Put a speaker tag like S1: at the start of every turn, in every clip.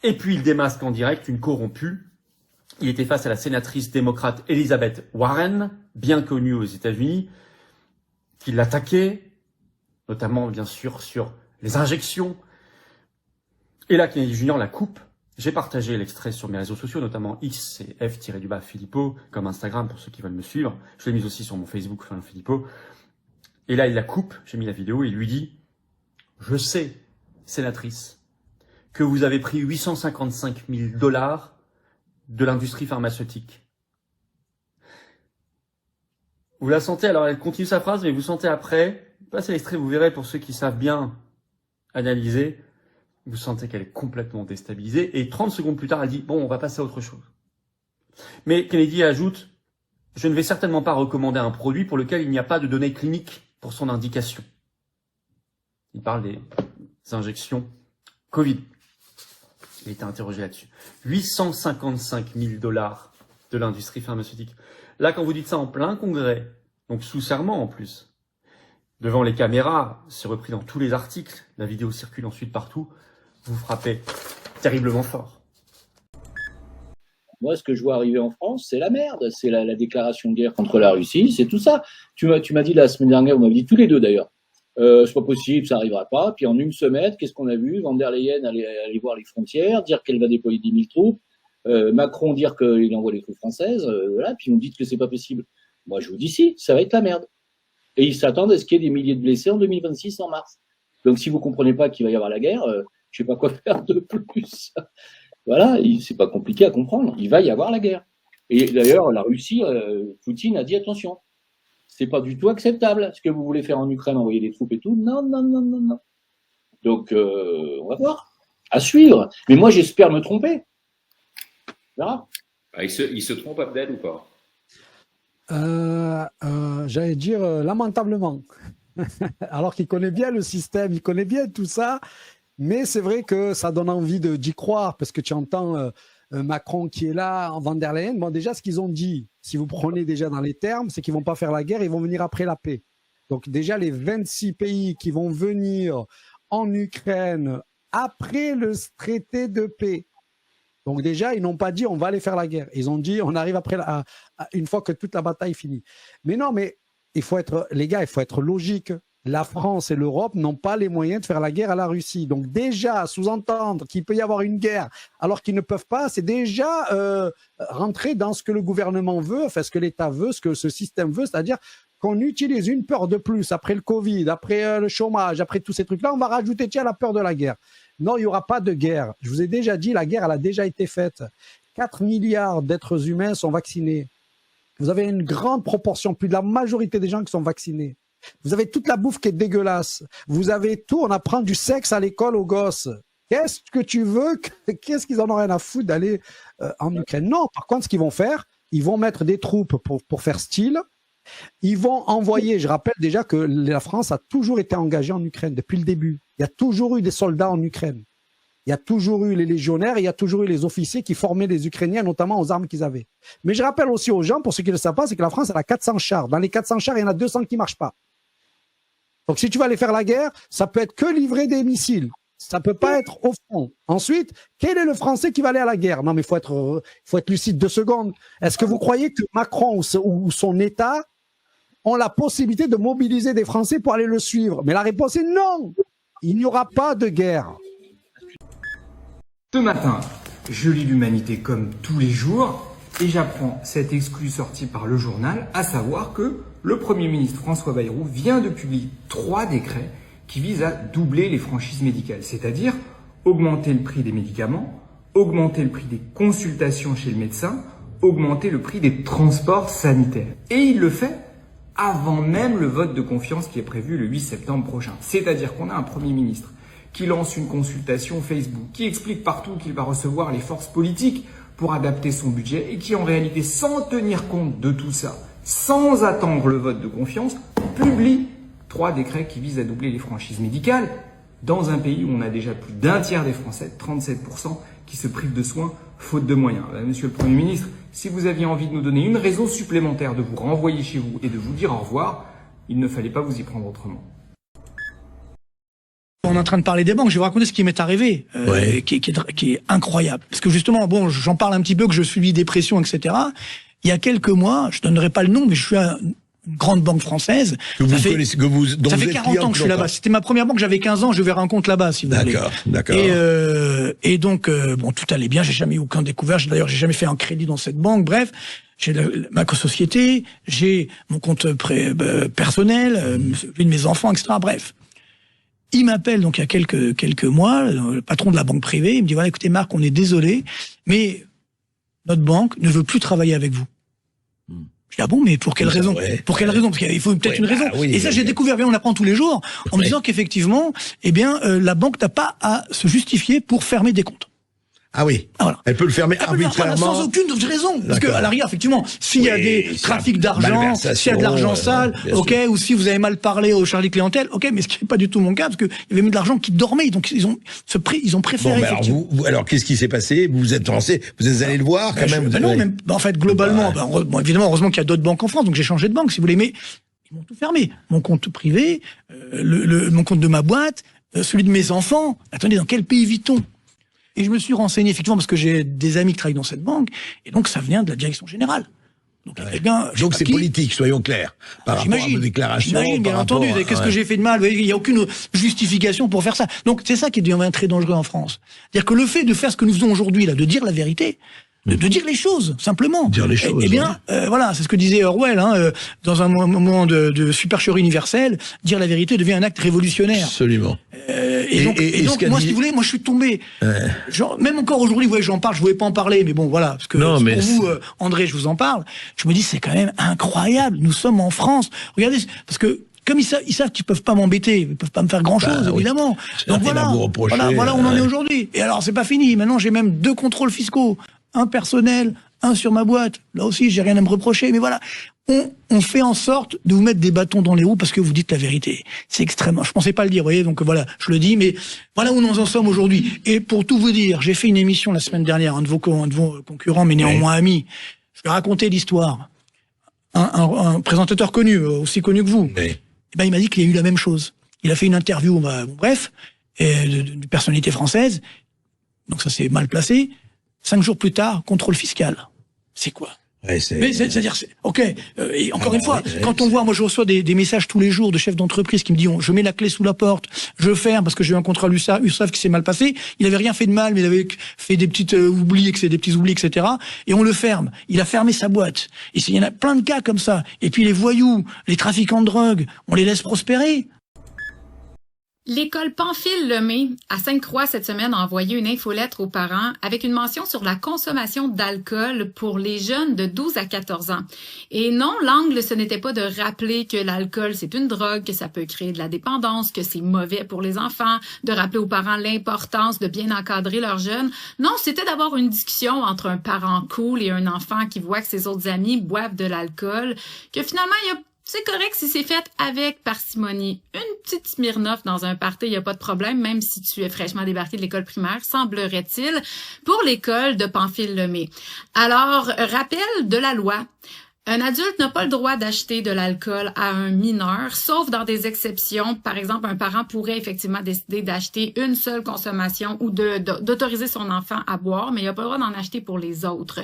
S1: Et puis il démasque en direct une corrompue. Il était face à la sénatrice démocrate Elizabeth Warren, bien connue aux États-Unis, qui l'attaquait, notamment bien sûr sur les injections. Et là, Kennedy Jr. la coupe. J'ai partagé l'extrait sur mes réseaux sociaux, notamment X et F-Filippo, comme Instagram pour ceux qui veulent me suivre. Je l'ai mis aussi sur mon Facebook, Fabien Filippo. Et là, il la coupe, j'ai mis la vidéo, et il lui dit « Je sais, sénatrice, que vous avez pris 855 000 $ de l'industrie pharmaceutique. » Vous la sentez, alors elle continue sa phrase, mais vous sentez après, passez l'extrait, vous verrez pour ceux qui savent bien analyser, vous sentez qu'elle est complètement déstabilisée, et 30 secondes plus tard, elle dit « Bon, on va passer à autre chose. » Mais Kennedy ajoute « Je ne vais certainement pas recommander un produit pour lequel il n'y a pas de données cliniques pour son indication. » Il parle des injections Covid. Il était interrogé là-dessus. 855 000 $ de l'industrie pharmaceutique. Là, quand vous dites ça en plein congrès, donc sous serment en plus, devant les caméras, c'est repris dans tous les articles, la vidéo circule ensuite partout, vous frappez terriblement fort.
S2: Moi, ce que je vois arriver en France, c'est la merde. C'est la déclaration de guerre contre la Russie, c'est tout ça. Tu m'as dit la semaine dernière, vous m'avez dit tous les deux d'ailleurs, c'est pas possible, ça arrivera pas. Puis en une semaine, qu'est-ce qu'on a vu? Van der Leyen aller voir les frontières, dire qu'elle va déployer 10 000 troupes, Macron dire qu'il envoie les troupes françaises, voilà, puis vous me dites que c'est pas possible. Moi, je vous dis si, ça va être la merde. Et ils s'attendent à ce qu'il y ait des milliers de blessés en 2026, en mars. Donc si vous comprenez pas qu'il va y avoir la guerre, je sais pas quoi faire de plus. Voilà, c'est pas compliqué à comprendre. Il va y avoir la guerre. Et d'ailleurs, la Russie, Poutine a dit attention, c'est pas du tout acceptable. Ce que vous voulez faire en Ukraine, envoyer des troupes et tout, non, non, non, non, non. Donc, on va voir. À suivre. Mais moi, j'espère me tromper. Voilà.
S3: Ah, il se trompe, Abdel, ou pas?
S4: J'allais dire lamentablement. Alors qu'il connaît bien le système, il connaît bien tout ça. Mais c'est vrai que ça donne envie d'y croire, parce que tu entends Macron qui est là, Van der Leyen. Bon, déjà, ce qu'ils ont dit, si vous prenez déjà dans les termes, c'est qu'ils ne vont pas faire la guerre, ils vont venir après la paix. Donc déjà, les 26 pays qui vont venir en Ukraine après le traité de paix. Donc déjà, ils n'ont pas dit on va aller faire la guerre. Ils ont dit on arrive après une fois que toute la bataille est finie. Mais non, mais les gars, il faut être logique. La France et l'Europe n'ont pas les moyens de faire la guerre à la Russie. Donc déjà, sous-entendre qu'il peut y avoir une guerre alors qu'ils ne peuvent pas, c'est déjà rentrer dans ce que le gouvernement veut, enfin ce que l'État veut, ce que ce système veut, c'est-à-dire qu'on utilise une peur de plus après le Covid, après le chômage, après tous ces trucs-là, on va rajouter tiens la peur de la guerre. Non, il n'y aura pas de guerre. Je vous ai déjà dit, la guerre, elle a déjà été faite. 4 milliards d'êtres humains sont vaccinés. Vous avez une grande proportion, plus de la majorité des gens qui sont vaccinés. Vous avez toute la bouffe qui est dégueulasse. Vous avez tout, on apprend du sexe à l'école aux gosses. Qu'est-ce que tu veux? Qu'est-ce qu'ils en ont rien à foutre d'aller en Ukraine? Non, par contre, ce qu'ils vont faire, ils vont mettre des troupes pour faire style. Ils vont envoyer, je rappelle déjà que la France a toujours été engagée en Ukraine depuis le début. Il y a toujours eu des soldats en Ukraine. Il y a toujours eu les légionnaires et il y a toujours eu les officiers qui formaient les Ukrainiens, notamment aux armes qu'ils avaient. Mais je rappelle aussi aux gens, pour ceux qui ne le savent pas, c'est que la France elle a 400 chars. Dans les 400 chars, il y en a 200 qui ne marchent pas. Donc si tu vas aller faire la guerre, ça peut être que livrer des missiles. Ça ne peut pas être au front. Ensuite, quel est le Français qui va aller à la guerre? Non, mais il faut être lucide 2 secondes. Est-ce que vous croyez que Macron ou son État ont la possibilité de mobiliser des Français pour aller le suivre? Mais la réponse est non. Il n'y aura pas de guerre.
S5: Ce matin, je lis l'Humanité comme tous les jours et j'apprends cette exclue sortie par le journal, à savoir que le Premier ministre François Bayrou vient de publier 3 décrets qui visent à doubler les franchises médicales, c'est-à-dire augmenter le prix des médicaments, augmenter le prix des consultations chez le médecin, augmenter le prix des transports sanitaires. Et il le fait avant même le vote de confiance qui est prévu le 8 septembre prochain. C'est-à-dire qu'on a un Premier ministre qui lance une consultation Facebook, qui explique partout qu'il va recevoir les forces politiques pour adapter son budget et qui en réalité, sans tenir compte de tout ça, sans attendre le vote de confiance, publie 3 décrets qui visent à doubler les franchises médicales dans un pays où on a déjà plus d'un tiers des Français, 37%, qui se privent de soins faute de moyens. Monsieur le Premier ministre, si vous aviez envie de nous donner une raison supplémentaire de vous renvoyer chez vous et de vous dire au revoir, il ne fallait pas vous y prendre autrement.
S6: on est en train de parler des banques, je vais vous raconter ce qui m'est arrivé, qui est incroyable. Parce que justement, bon, j'en parle un petit peu, que je subis des pressions, etc. Il y a quelques mois, je donnerai pas le nom, mais je suis à une grande banque française.
S7: Que vous connaissez, dont
S6: ça
S7: vous
S6: fait
S7: êtes
S6: 40 ans que je suis là-bas. C'était ma première banque, j'avais 15 ans, je vais à un compte là-bas, si vous voulez.
S7: D'accord.
S6: Et donc, bon, tout allait bien, j'ai jamais eu aucun découvert. D'ailleurs, j'ai jamais fait un crédit dans cette banque. Bref, j'ai ma société, j'ai mon compte personnel, celui de mes enfants, etc. Bref. Il m'appelle donc il y a quelques mois, le patron de la banque privée, il me dit voilà, écoutez Marc, on est désolé, mais notre banque ne veut plus travailler avec vous. Je dis ah bon, mais pour quelle raison? Pour quelle raison? Parce qu'il faut peut-être une raison. Et ça, j'ai découvert, bien on apprend tous les jours, en me disant qu'effectivement, eh bien, la banque n'a pas à se justifier pour fermer des comptes.
S7: Ah oui. Voilà. Elle peut le fermer arbitrairement.
S6: Sans aucune raison. Parce que, à l'arrière, effectivement, s'il y a des trafics d'argent, s'il y a de l'argent sale, ok, ou si vous avez mal parlé au chargé de clientèle, ok, mais ce qui n'est pas du tout mon cas, parce qu'il y avait mis de l'argent qui dormait, donc ils ont préféré.
S7: Bon, alors qu'est-ce qui s'est passé? Vous êtes lancé, vous êtes allé le voir, quand même?
S6: Non, même, en fait, globalement, évidemment, heureusement qu'il y a d'autres banques en France, donc j'ai changé de banque, si vous voulez, mais ils m'ont tout fermé. Mon compte privé, mon compte de ma boîte, celui de mes enfants. Attendez, dans quel pays vit-on? Et je me suis renseigné effectivement parce que j'ai des amis qui travaillent dans cette banque, et donc ça vient de la direction générale. Donc
S7: c'est politique, soyons clairs. Par rapport à vos déclarations.
S6: J'imagine, bien entendu. Qu'est-ce que j'ai fait de mal? Il n'y a aucune justification pour faire ça. Donc c'est ça qui devient très dangereux en France. C'est-à-dire que le fait de faire ce que nous faisons aujourd'hui, là, de dire la vérité, de dire les choses, simplement.
S7: Dire les choses.
S6: Eh bien, voilà, c'est ce que disait Orwell, dans un moment de supercherie universelle, dire la vérité devient un acte révolutionnaire.
S7: Absolument.
S6: Et donc, moi, si vous voulez, moi, je suis tombé. Genre, même encore aujourd'hui, vous voyez, j'en parle, je voulais pas en parler, mais bon, voilà, parce que pour vous, André, je vous en parle. Je me dis, c'est quand même incroyable. Nous sommes en France. Regardez, parce que comme ils savent qu'ils peuvent pas m'embêter, ils peuvent pas me faire grand-chose, évidemment. Donc voilà, voilà où on en est aujourd'hui. Et alors, c'est pas fini. Maintenant, j'ai même 2 contrôles fiscaux. Un personnel, un sur ma boîte. Là aussi, j'ai rien à me reprocher, mais voilà. On fait en sorte de vous mettre des bâtons dans les roues parce que vous dites la vérité. C'est extrêmement. Je pensais pas le dire, vous voyez, donc voilà, je le dis, mais voilà où nous en sommes aujourd'hui. Et pour tout vous dire, j'ai fait une émission la semaine dernière, un de vos concurrents, mais néanmoins amis. Je vais raconter l'histoire. Un présentateur connu, aussi connu que vous. Eh ben, il m'a dit qu'il y a eu la même chose. Il a fait une interview, bref, de personnalité française. Donc ça s'est mal placé. 5 jours plus tard, contrôle fiscal. C'est quoi? Mais c'est-à-dire, ok. Et encore une fois, quand on voit, moi je reçois des messages tous les jours de chefs d'entreprise qui me disent, je mets la clé sous la porte, je ferme parce que j'ai eu un contrôle URSSAF qui s'est mal passé. Il avait rien fait de mal, mais il avait fait des petites des petits oublis, etc. Et on le ferme. Il a fermé sa boîte. Et il y en a plein de cas comme ça. Et puis les voyous, les trafiquants de drogue, on les laisse prospérer.
S8: L'école Pamphile Lemay à Sainte-Croix cette semaine a envoyé une infolettre aux parents avec une mention sur la consommation d'alcool pour les jeunes de 12 à 14 ans. Et non, l'angle, ce n'était pas de rappeler que l'alcool, c'est une drogue, que ça peut créer de la dépendance, que c'est mauvais pour les enfants, de rappeler aux parents l'importance de bien encadrer leurs jeunes. Non, c'était d'avoir une discussion entre un parent cool et un enfant qui voit que ses autres amis boivent de l'alcool, que finalement, c'est correct si c'est fait avec parcimonie. Une petite Smirnoff dans un party, il n'y a pas de problème, même si tu es fraîchement débarqué de l'école primaire, semblerait-il, pour l'école de Pamphile Lemay. Alors, rappel de la loi. Un adulte n'a pas le droit d'acheter de l'alcool à un mineur, sauf dans des exceptions. Par exemple, un parent pourrait effectivement décider d'acheter une seule consommation ou d'autoriser son enfant à boire, mais il n'a pas le droit d'en acheter pour les autres.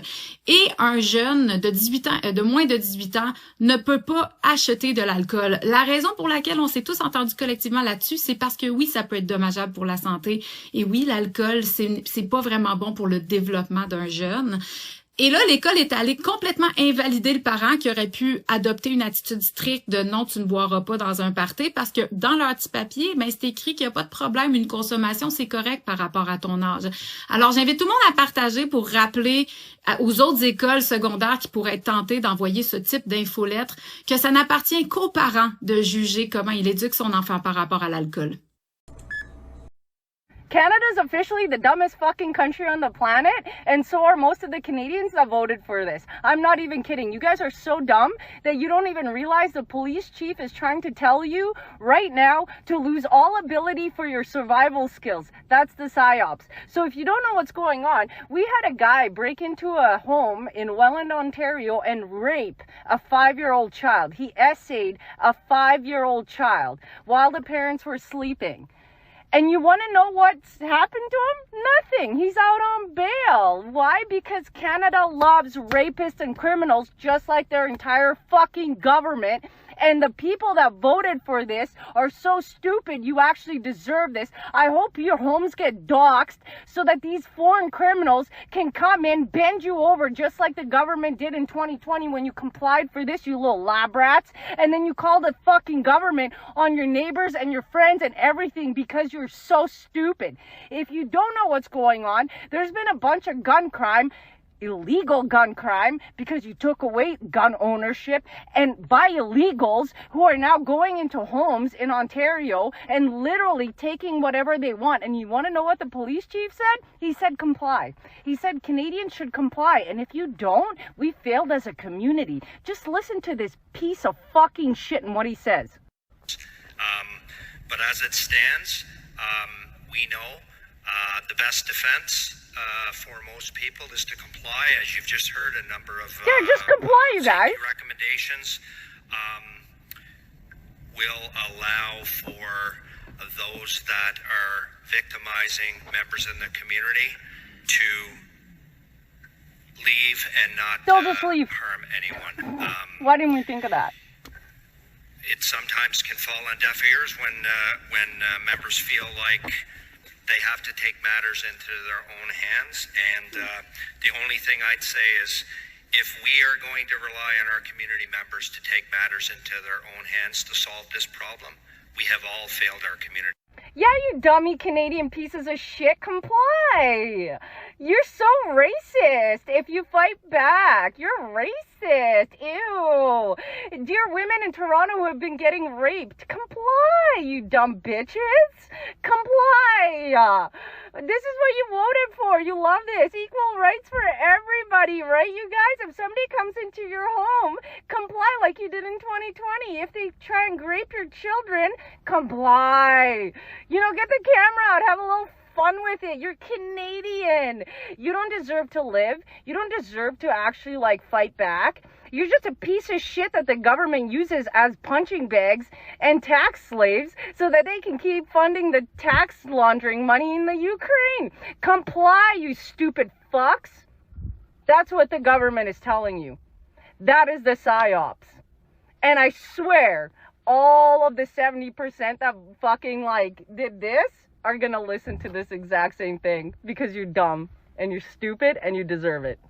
S8: Et un jeune de 18 ans, de moins de 18 ans ne peut pas acheter de l'alcool. La raison pour laquelle on s'est tous entendus collectivement là-dessus, c'est parce que oui, ça peut être dommageable pour la santé. Et oui, l'alcool, c'est pas vraiment bon pour le développement d'un jeune. Et là, l'école est allée complètement invalider le parent qui aurait pu adopter une attitude stricte de non, tu ne boiras pas dans un party parce que dans leur petit papier, c'est écrit qu'il n'y a pas de problème, une consommation, c'est correct par rapport à ton âge. Alors, j'invite tout le monde à partager pour rappeler aux autres écoles secondaires qui pourraient être tentées d'envoyer ce type d'infolettre que ça n'appartient qu'aux parents de juger comment il éduque son enfant par rapport à l'alcool.
S9: Canada's officially the dumbest fucking country on the planet, and so are most of the Canadians that voted for this. I'm not even kidding. You guys are so dumb that you don't even realize the police chief is trying to tell you right now to lose all ability for your survival skills. That's the PSYOPs. So if you don't know what's going on, we had a guy break into a home in Welland, Ontario and rape a 5-year-old child. He essayed a 5-year-old child while the parents were sleeping. And you want to know what's happened to him? Nothing. He's out on bail. Why? Because Canada loves rapists and criminals just like their entire fucking government. And the people that voted for this are so stupid. You actually deserve this. I hope your homes get doxxed so that these foreign criminals can come in, bend you over just like the government did in 2020 when you complied for this, you little lab rats. And then you call the fucking government on your neighbors and your friends and everything because you're so stupid. If you don't know what's going on, there's been a bunch of gun crime, illegal gun crime, because you took away gun ownership, and by illegals who are now going into homes in Ontario and literally taking whatever they want. And you want to know what the police chief said? He said comply. He said Canadians should comply, and if you don't, we failed as a community. Just listen to this piece of fucking shit and what he says.
S10: But as it stands, we know the best defense for most people is to comply, as you've just heard a number of
S9: just comply, you guys.
S10: Recommendations will allow for those that are victimizing members in the community to leave and not harm anyone.
S9: Why didn't we think of that?
S10: It sometimes can fall on deaf ears when members feel like they have to take matters into their own hands. And the only thing I'd say is, if we are going to rely on our community members to take matters into their own hands to solve this problem, we have all failed our community.
S9: Yeah, you dummy Canadian pieces of shit, comply. You're so racist. If you fight back, you're racist. Ew. Dear women in Toronto who have been getting raped, comply, you dumb bitches. Comply. This is what you voted for. You love this. Equal rights for everybody, right, you guys? If somebody comes into your home, comply like you did in 2020. If they try and rape your children, comply. You know, get the camera out, have a little fun with it. You're Canadian. You don't deserve to live. You don't deserve to actually, fight back. You're just a piece of shit that the government uses as punching bags and tax slaves so that they can keep funding the tax laundering money in the Ukraine. Comply, you stupid fucks. That's what the government is telling you. That is the PSYOPs. And I swear, all of the 70% that fucking, did this are gonna listen to this exact same thing because you're dumb and you're stupid and you deserve it.